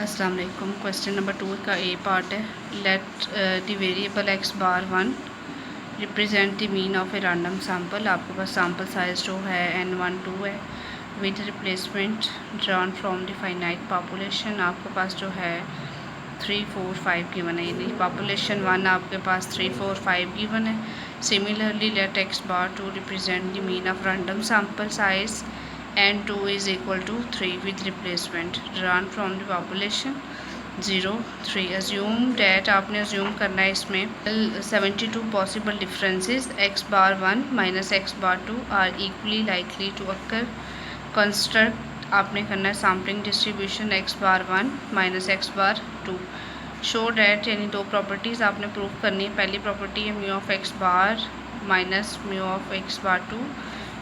अस्सलाम वालेकुम। Question number 2 का ए पार्ट है। Let the variable x bar 1 represent the mean of a random sample. आपके पास सैम्पल साइज जो है n12 है with replacement drawn from the finite population. आपके पास जो है 3 4 5 गिवन है, यानी पॉपुलेशन 1 आपके पास 3 4 5 गिवन है। Similarly let x bar 2 represent the mean of random sample size n2 is equal to 3 with replacement drawn from the population 0 3। assume that आपने assume करना है इसमें 72 possible differences x bar 1 minus x bar 2 are equally likely to occur। construct आपने करना है sampling distribution x bar 1 minus x bar 2। show that यानी दो properties आपने प्रूव करनी है। पहली प्रॉपर्टी है mu of x bar minus mu of x bar 2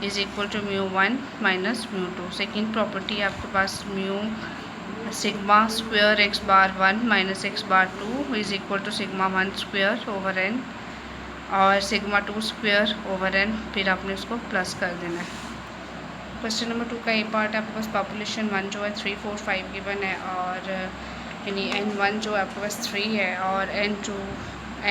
is equal to mu 1 minus mu 2। Second property है आपके पास mu sigma square x bar 1 minus x bar 2 is equal to sigma 1 square over n और sigma 2 square over n, फिर आपने उसको plus कर देना है। क्वेश्चन नंबर 2 का ये पार्ट है। आपके पास पॉपुलेशन 1 जो है 3 4 5 गिवन है और यानी n1 जो है आपके पास 3 है और n2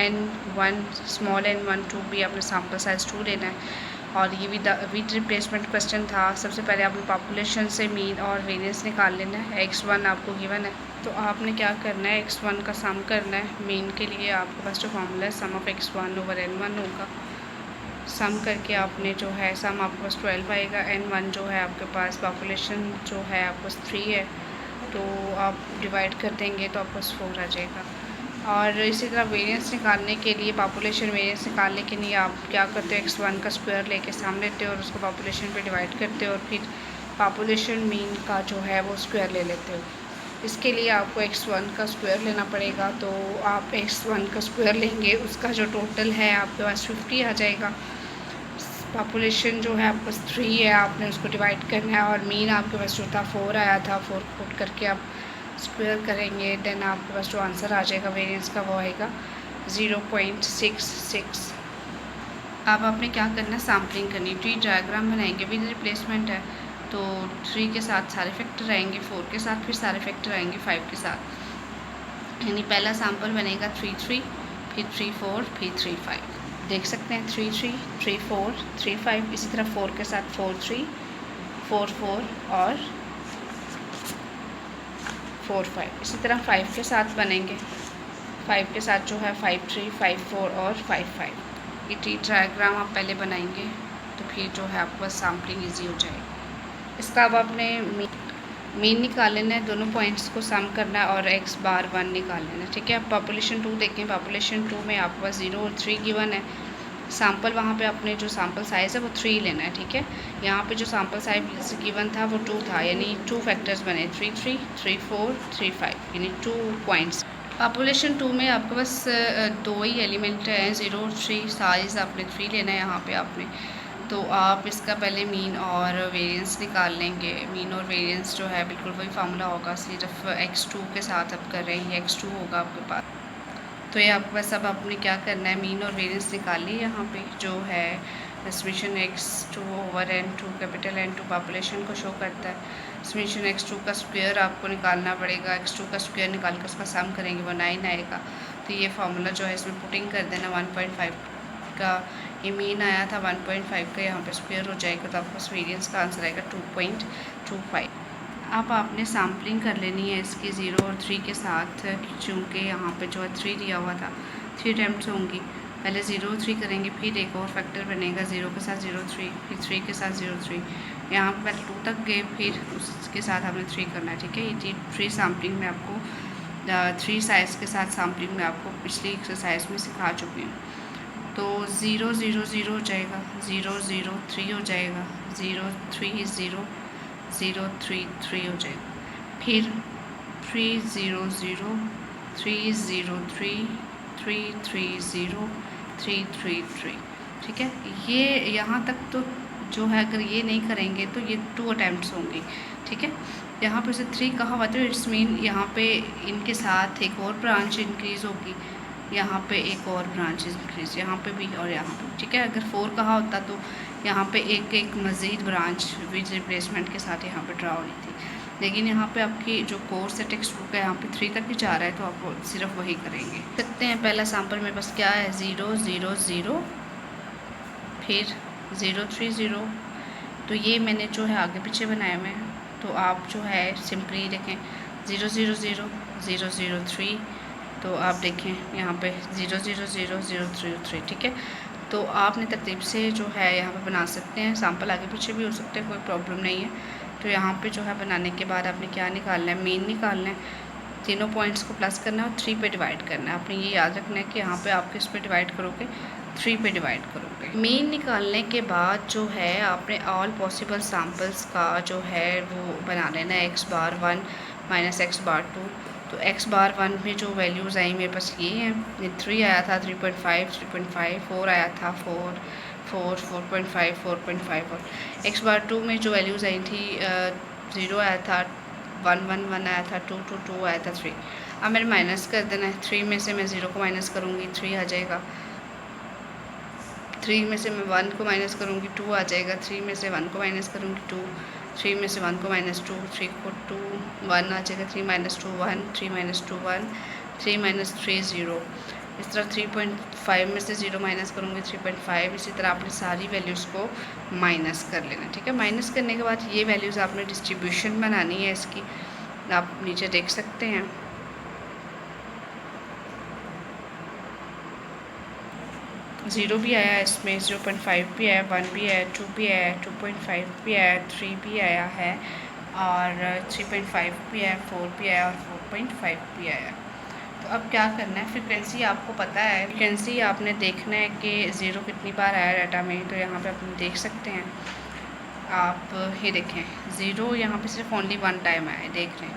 n1 स्मॉल n1 2 भी आपने सैम्पल साइज 2 लेना है और ये विद रिप्लेसमेंट क्वेश्चन था। सबसे पहले आपने पॉपुलेशन से मीन और वेरिएंस निकाल लेना है। x1 आपको गिवन है तो आपने क्या करना है, x1 का सम करना है। मीन के लिए आपके पास जो फॉर्मूला है सम ऑफ x1 ओवर n1 होगा। सम करके आपने जो है सम आपके पास 12 आएगा। n1 जो है आपके पास पॉपुलेशन जो है आपके पास 3 है तो आप डिवाइड कर देंगे तो आपके पास 4 आ जाएगा। और इसी तरह वेरिएंस निकालने के लिए पॉपुलेशन वेरिएंस निकालने के लिए आप क्या करते हो, x1 का स्क्वायर लेके सामने लेते हो और उसको पॉपुलेशन पे डिवाइड करते हो और फिर पॉपुलेशन मीन का जो है वो स्क्वायर ले लेते हो। इसके लिए आपको x1 का स्क्वायर लेना पड़ेगा तो आप x1 का स्क्वायर लेंगे, उसका जो टोटल है आपके पास 50 आ जाएगा। पॉपुलेशन जो है आपके पास 3 है, आपने उसको डिवाइड करना है और मीन आपके पास जो था 4 आया था, 4 पुट करके आप स्क्वायर करेंगे देन आपके पास जो आंसर आ जाएगा वेरिएंस का वो आएगा 0.66। अब आपने क्या करना है, सैम्पलिंग करनी। ट्री डायग्राम बनाएंगे विद रिप्लेसमेंट है तो 3 के साथ सारे फैक्टर आएंगे, 4 के साथ फिर सारे फैक्टर आएंगे 5 के साथ। यानी पहला सैम्पल बनेगा 3 3 फिर 3 4 फिर 3 5। देख सकते हैं 3 3 3 4 3 5। इसी तरह 4 के साथ 4 3 4 4 और 4 5। इसी तरह 5 के साथ बनेंगे, 5 के साथ जो है 5 3 5 4 और 5 5। ये ट्री डायग्राम आप पहले बनाएंगे तो फिर जो है आपके पास सैम्पलिंग ईजी हो जाएगी। इसका अब आपने मीन निकाल लेना है, दोनों पॉइंट्स को सम करना है और x बार 1 निकाल लेना है। ठीक है, अब पॉपुलेशन 2 देखें। पॉपुलेशन 2 में आपके पास 0 और 3 गिवन है। सैम्पल वहाँ पे अपने जो सैम्पल साइज़ है वो 3 लेना है। ठीक है, यहाँ पे जो सैम्पल साइज गिवन था वो 2 था, यानी 2 फैक्टर्स बने 3 3 3 4 3 5 यानी 2 पॉइंट्स। पॉपुलेशन 2 में आपके पास 2 ही एलिमेंट हैं, 0 और 3। साइज़ आपने 3 लेना है यहाँ पे आपने, तो आप इसका पहले मीन और वेरिएंस निकाल लेंगे। मीन और वेरिएंस जो है बिल्कुल वही फार्मूला होगा, सिर्फ x2 के साथ अब कर रहे हैं, x2 होगा आपके पास। तो ये आपके पास अब आपने क्या करना है, मीन और वेरिएंस निकालिए। यहाँ पे जो है summation x2 over n2 capital N2 population को शो करता है। समेशन x2 का स्क्वायर आपको निकालना पड़ेगा, x2 का स्क्वायर निकाल कर उसका सम करेंगे वो 9 आएगा। तो ये फार्मूला जो है इसमें पुटिंग कर देना। 1.5 का ये मीन आया था, 1.5 का यहाँ पे स्क्वायर हो जाएगा तो आपको वेरिएंस का आंसर आएगा 2.25। अब आपने सैम्पलिंग कर लेनी है इसकी 0 और 3 के साथ, चूँकि यहाँ पे जो है 3 दिया हुआ था। 3 अटैम्प्ट्स होंगी, पहले 0 3 करेंगे, फिर एक और फैक्टर बनेगा 0 के साथ 0 3 फिर 3 के साथ 0 3। यहाँ पर पहले 2 तक गए फिर उसके साथ आपने 3 करना है। ठीक है, ये 3 सैम्पलिंग में आपको 3 साइज़ के साथ सैम्पलिंग में आपको पिछली एक्सरसाइज में सिखा चुकी हूँ। तो 0 0 0 हो जाएगा, 0 0 3 हो जाएगा, 0 3 0 0 3 3 हो जाएगा, फिर 3 0 0 3 0 3 3 3 0 3 3 3। ठीक है, ये यहाँ तक तो जो है अगर ये नहीं करेंगे तो ये 2 अटैम्प्ट्स होंगे। ठीक है, यहाँ पे से 3 कहा हुआ था, इट्स मीन यहाँ पे इनके साथ एक और ब्रांच इंक्रीज़ होगी, यहाँ पे एक और ब्रांच इंक्रीज, यहाँ पे भी और यहाँ पे। ठीक है, अगर 4 कहा होता तो यहाँ पे एक मज़ीद ब्रांच विद रिप्लेसमेंट के साथ यहाँ पे ड्रा होनी थी। लेकिन यहाँ पे आपकी जो कोर्स है टेक्स्ट बुक है यहाँ पे 3 तक ही जा रहा है, तो आप सिर्फ वही करेंगे। सकते हैं पहला सैम्पल मेरे पास क्या है 0 0 0 फिर 0 3 0। तो ये मैंने जो है आगे पीछे बनाए हुए हैं, तो आप जो है सिंपली देखें 0 0 0 0 0 3। तो आप देखें यहाँ पे 0 0 0 0 3 3, ठीक है। तो आपने तरतीब से जो है यहाँ पे बना सकते हैं, सैम्पल आगे पीछे भी हो सकते हैं, कोई प्रॉब्लम नहीं है। तो यहाँ पे जो है बनाने के बाद आपने क्या निकालना है, मीन निकालना है, तीनों पॉइंट्स को प्लस करना है और 3 पे डिवाइड करना है। आपने ये याद रखना है कि यहाँ पे आप किस पे डिवाइड करोगे, 3 पे डिवाइड करोगे। मीन निकालने के बाद जो है आपने ऑल पॉसिबल सैम्पल्स का जो है वो बना लेना है, x bar 1 minus x bar 2। तो x बार 1 में जो वैल्यूज़ आई मेरे पास ये हैं, ये 3 आया था, 3.5 3.5, 4 आया था, 4 4 4.5 4.5, और x बार 2 में जो वैल्यूज़ आई थी 0 आया था, 1 1 1 आया था, 2 2 2 आया था, 3। अब मेरे माइनस कर देना है, 3 में से मैं 0 को माइनस करूँगी 3 आ जाएगा, 3 में से मैं 1 को माइनस करूँगी 2 आ जाएगा, 3 में से 1 को माइनस करूँगी 2, 3 में से 1 को माइनस 2, 3 को 2 1 आ जाएगा, 3 माइनस 2 1, 3 माइनस 2 1, 3 माइनस 3 0। इस तरह 3.5 में से 0 माइनस करूँगी 3.5। इसी तरह आपने सारी वैल्यूज़ को माइनस कर लेना, ठीक है। माइनस करने के बाद ये वैल्यूज़ आपने डिस्ट्रीब्यूशन बनानी है इसकी, आप नीचे देख सकते हैं। 0 भी आया इसमें, 0.5 भी आया, 1 भी आया, 2 भी आया, 2.5 भी आया, 3 भी आया है, और 3.5 भी आया, 4 भी आया, और 4.5 भी आया। तो अब क्या करना है, फ्रिक्वेंसी आपको पता है, फ्रिक्वेंसी आपने देखना है कि 0 कितनी बार आया डाटा में। तो यहाँ पे आप देख सकते हैं, आप ये देखें 0 यहाँ पे सिर्फ ओनली 1 टाइम आया है, देख लें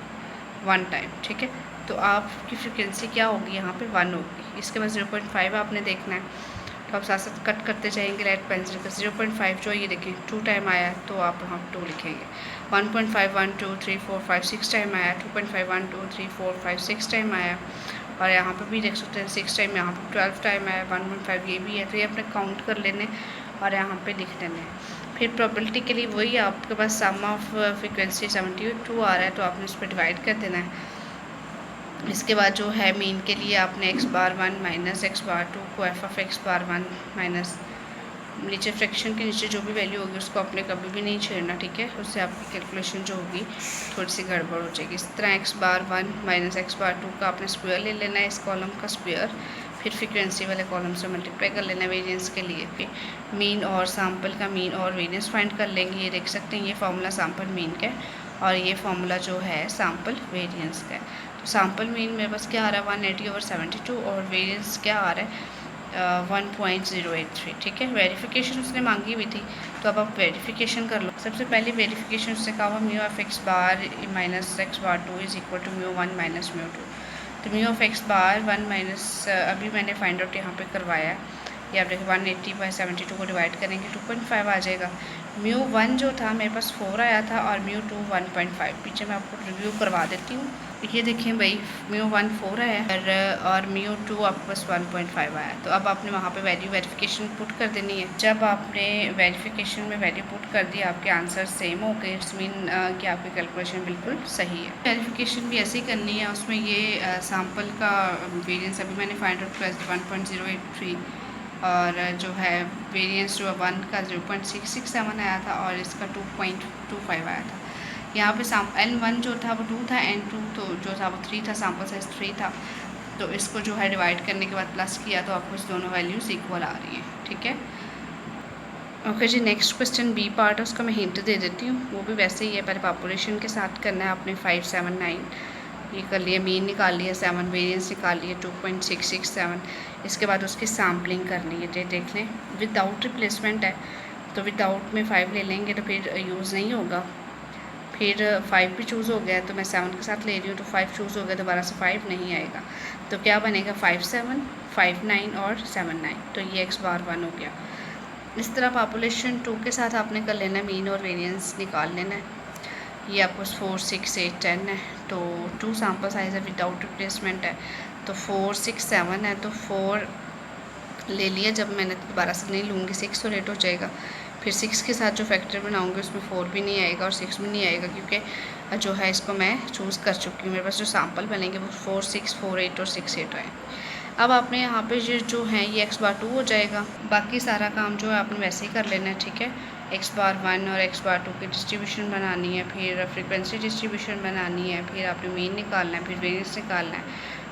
1 टाइम, ठीक है। तो आपकी फ्रिक्वेंसी क्या होगी, यहाँ पे 1 होगी। इसके बाद 0.5 आपने देखना है, तो आप साथ साथ कट करते जाएंगे रेड पेंसिल का। 0.5 जो ये देखें 2 टाइम आया, तो आप वहाँ 2 लिखेंगे। 1.5 1 2 3 4 5 6 टाइम आया, 2.5 1 2 3 4 5 6 टाइम आया, और यहाँ पे भी देख सकते हैं 6 टाइम, यहाँ पे 12 टाइम आया, 1.5 ये भी है। तो ये अपने काउंट कर लेने और यहाँ पे लिख लेने। फिर प्रोबेबिलिटी के लिए वही आपके पास सम ऑफ फ्रिक्वेंसी 72 आ रहा है, तो आपने उस पर डिवाइड कर देना है। इसके बाद जो है मीन के लिए आपने x bar 1 minus x bar 2 को f of x bar 1 minus, नीचे फ्रैक्शन के नीचे जो भी वैल्यू होगी उसको आपने कभी भी नहीं छेड़ना, ठीक है। उससे आपकी कैलकुलेशन जो होगी थोड़ी सी गड़बड़ हो जाएगी। इस तरह x bar 1 minus x bar 2 का आपने स्क्वायर ले लेना है, इस कॉलम का स्क्वायर, फिर फ्रिक्वेंसी वाले कॉलम से मल्टीप्लाई कर लेना है वेरिएंस के लिए। फिर मीन और सैम्पल का मीन और वेरिएंस फाइंड कर लेंगे। ये देख सकते हैं ये फार्मूला सैम्पल मीन का है, और ये फार्मूला जो है सैम्पल वेरिएंस का है। तो सैम्पल मीन मेरे पास क्या आ रहा है 180/72, और वेरिएंस क्या आ रहा है 1.083, ठीक है। वेरिफिकेशन उसने मांगी हुई थी, तो अब आप वेरिफिकेशन कर लो। सबसे पहले वेरिफिकेशन उसने कहा हुआ mu of x bar minus x bar 2 is equal to mu 1 minus mu 2। तो mu of x bar 1 minus, अभी मैंने फाइंड आउट यहाँ पे करवाया है, ये आप देखिए 180/72 को डिवाइड करेंगे 2.5 आ जाएगा। म्यू 1 जो था मेरे पास 4 आया था, और म्यू 2 1.5। पीछे मैं आपको रिव्यू करवा देती हूँ। ये देखें भाई म्यू 1 4 आया और म्यू 2 आपके पास 1.5 आया। तो अब आपने वहाँ पे वैल्यू वेरिफिकेशन पुट कर देनी है। जब आपने वेरिफिकेशन में वैल्यू पुट कर दी, आपके आंसर सेम हो गए, इट्स मीन कि आपकी कैलकुलेशन बिल्कुल सही है। वेरिफिकेशन भी ऐसे ही करनी है। उसमें ये सैम्पल का वेरिएंस अभी मैंने फाइंड आउट किया 1.083, और जो है वेरिएंस जो 1 का 0.667 आया था, और इसका 2.25 आया था। यहाँ पे N1 जो था वो 2 था, N2 तो जो था वो 3 था, सैम्पल साइज 3 था। तो इसको जो है डिवाइड करने के बाद प्लस किया, तो आपको इस दोनों वैल्यूज़ इक्वल आ रही हैं, ठीक है। ओके जी, नेक्स्ट क्वेश्चन बी पार्ट है, उसका मैं हिंट दे देती हूँ। वो भी वैसे ही है, पहले पॉपुलेशन के साथ करना है आपने। 5 7 9 ये कर लिया, मीन निकाल लिया, 7 वेरिएंस निकाल लिया 2.667। इसके बाद उसकी सैम्पलिंग करनी है। ये देख लें विदाउट रिप्लेसमेंट है, तो विदाउट में 5 ले लेंगे तो फिर यूज़ नहीं होगा। फिर 5 भी चूज़ हो गया, तो मैं 7 के साथ ले रही हूँ, तो 5 चूज़ हो गया, दोबारा से 5 नहीं आएगा। तो क्या बनेगा 5 7 5 9 और 7 9। तो ये x बार 1 हो गया। इस तरह पॉपुलेशन 2 के साथ आपने कर लेना है, मीन और वेरिएंस निकाल लेना है। ये आपको 4 6 8 10 है, तो 2 सैम्पल साइज है, विदाउट रिप्लेसमेंट है, तो 4 6 7 है, तो 4 ले लिया। जब मैंने दोबारा से नहीं लूँगी 6 तो लेट हो जाएगा। फिर 6 के साथ जो फैक्टर बनाऊँगी उसमें 4 भी नहीं आएगा और 6 भी नहीं आएगा, क्योंकि जो है इसको मैं चूज़ कर चुकी हूँ। मेरे पास जो सैम्पल बनेंगे वो 4, 6, 4, 8 और 6, 8 आए। अब आपने यहाँ पे जो है ये x/2 हो जाएगा। बाकी सारा काम जो है आपने वैसे ही कर लेना है, ठीक है। x/1 और x/2 की डिस्ट्रीब्यूशन बनानी है, फिर फ्रीक्वेंसी डिस्ट्रीब्यूशन बनानी है, फिर आपने मीन निकालना है, फिर वेरिएंस निकालना है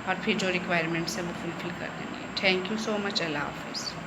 और फिर जो रिक्वायरमेंट्स है वो फुलफिल कर देनी है। Thank you so much. अल्लाह हाफिज़।